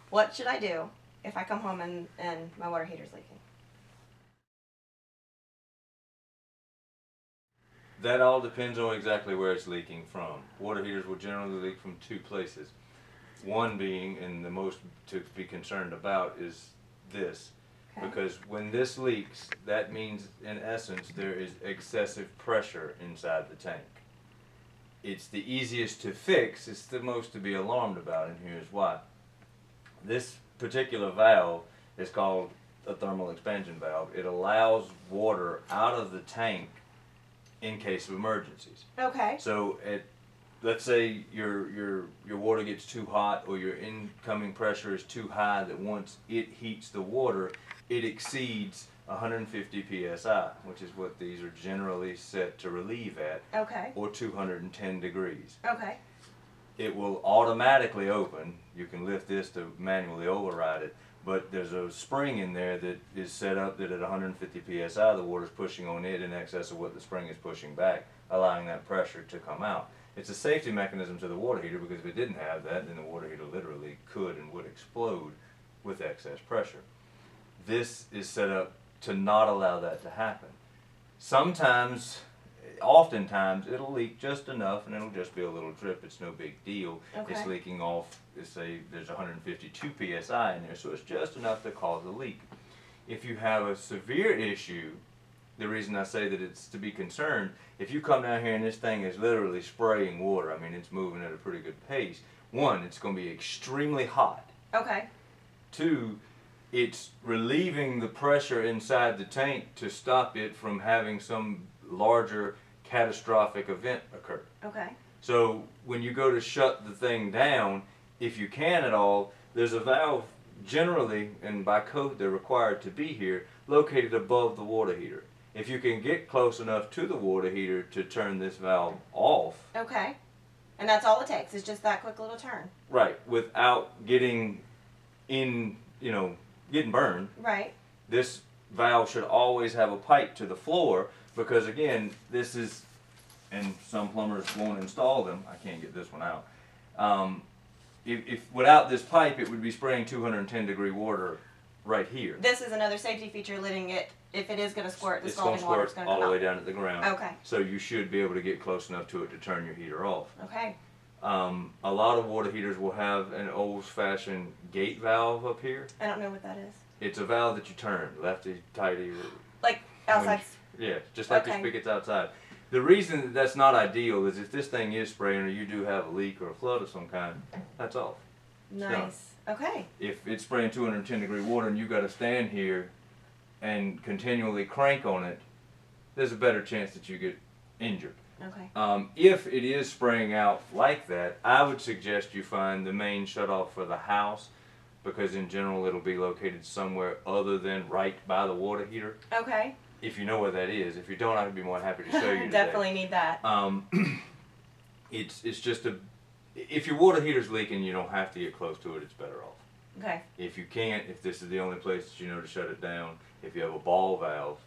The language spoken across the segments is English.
What should I do if I come home and my water heater's leaking? That all depends on exactly where it's leaking from. Water heaters will generally leak from two places. One being, and the most to be concerned about, is this. Okay. Because when this leaks, that means in essence there is excessive pressure inside the tank. It's the easiest to fix, it's the most to be alarmed about, and here's why. This particular valve is called a thermal expansion valve. It allows water out of the tank in case of emergencies. Okay. So let's say your water gets too hot, or your incoming pressure is too high, that once it heats the water, it exceeds 150 psi, which is what these are generally set to relieve at, Okay. or 210 degrees. Okay. It will automatically open. You can lift this to manually override it, but there's a spring in there that is set up that at 150 psi the water is pushing on it in excess of what the spring is pushing back, allowing that pressure to come out. It's a safety mechanism to the water heater, because if it didn't have that, then the water heater literally could and would explode with excess pressure. This is set up to not allow that to happen. Sometimes, oftentimes, it'll leak just enough and it'll just be a little drip. It's no big deal. Okay. It's leaking off, let's say there's 152 psi in there, so it's just enough to cause a leak. If you have a severe issue, the reason I say that it's to be concerned, if you come down here and this thing is literally spraying water, I mean it's moving at a pretty good pace, one, it's going to be extremely hot. Okay. Two, it's relieving the pressure inside the tank to stop it from having some larger catastrophic event occur. Okay. So when you go to shut the thing down, if you can at all, there's a valve generally, and by code they're required to be here, located above the water heater. If you can get close enough to the water heater to turn this valve off. Okay. And that's all it takes, is just that quick little turn. Right, without getting in, getting burned. Right. This valve should always have a pipe to the floor, because again, this is, and some plumbers won't install them, I can't get this one out. If without this pipe, it would be spraying 210 degree water right here. This is another safety feature, letting it, if it is going to squirt, the It's scalding water is going to all come the way out. down at the ground. Okay. So you should be able to get close enough to it to turn your heater off. Okay. A lot of water heaters will have an old-fashioned gate valve up here. I don't know what that is. It's a valve that you turn, lefty, tighty. Like outside? Yeah, just like the spigots outside. The reason that that's not ideal is if this thing is spraying, or you do have a leak or a flood of some kind, that's off. Nice. Okay. If it's spraying 210 degree water and you've got to stand here and continually crank on it, there's a better chance that you get injured. Okay. If it is spraying out like that, I would suggest you find the main shutoff for the house, because in general it'll be located somewhere other than right by the water heater. Okay. If you know where that is. If you don't, I'd be more happy to show you today. Definitely need that. It's just if your water heater's leaking, you don't have to get close to it. It's better off. Okay. If you can't, if this is the only place that you know to shut it down, if you have a ball valve,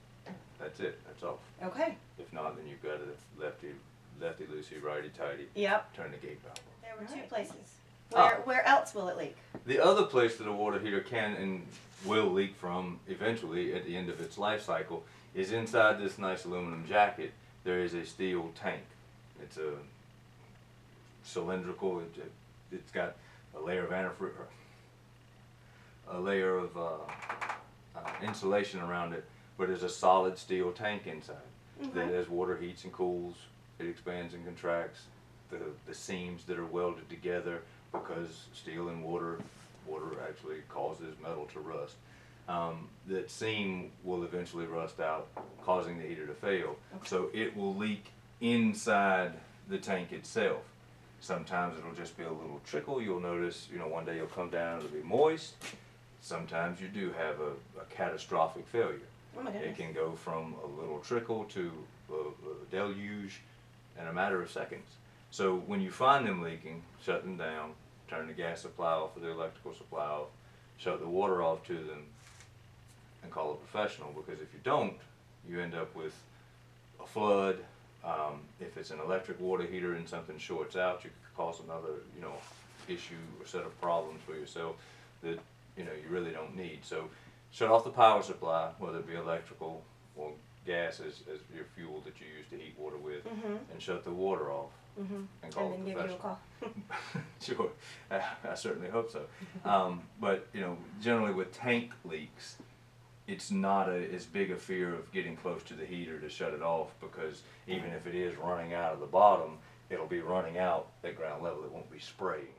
that's it. That's off. Okay. If not, then you've got a lefty loosey, righty tighty. Yep. Turn the gate valve off. There were two places. Ah. Where else will it leak? The other place that a water heater can and will leak from eventually at the end of its life cycle is inside this nice aluminum jacket. There is a steel tank. It's a cylindrical. It's got a layer of insulation around it, but there's a solid steel tank inside. Okay. That as water heats and cools, it expands and contracts. The seams that are welded together, because steel and water actually causes metal to rust. That seam will eventually rust out, causing the heater to fail. Okay. So it will leak inside the tank itself. Sometimes it'll just be a little trickle. You'll notice, one day you'll come down, it'll be moist. Sometimes you do have a catastrophic failure. Oh my goodness. It can go from a little trickle to a deluge in a matter of seconds. So when you find them leaking, shut them down, turn the gas supply off or the electrical supply off, shut the water off to them, and call a professional, because if you don't, you end up with a flood. If it's an electric water heater and something shorts out, you could cause another, issue or set of problems for yourself. that, you know, you really don't need. So shut off the power supply, whether it be electrical or gas as your fuel that you use to heat water with, and shut the water off. And call And a then give you a professional. call. Sure, I certainly hope so. But you know, generally with tank leaks, it's not as big a fear of getting close to the heater to shut it off, because even if it is running out of the bottom, it'll be running out at ground level. It won't be spraying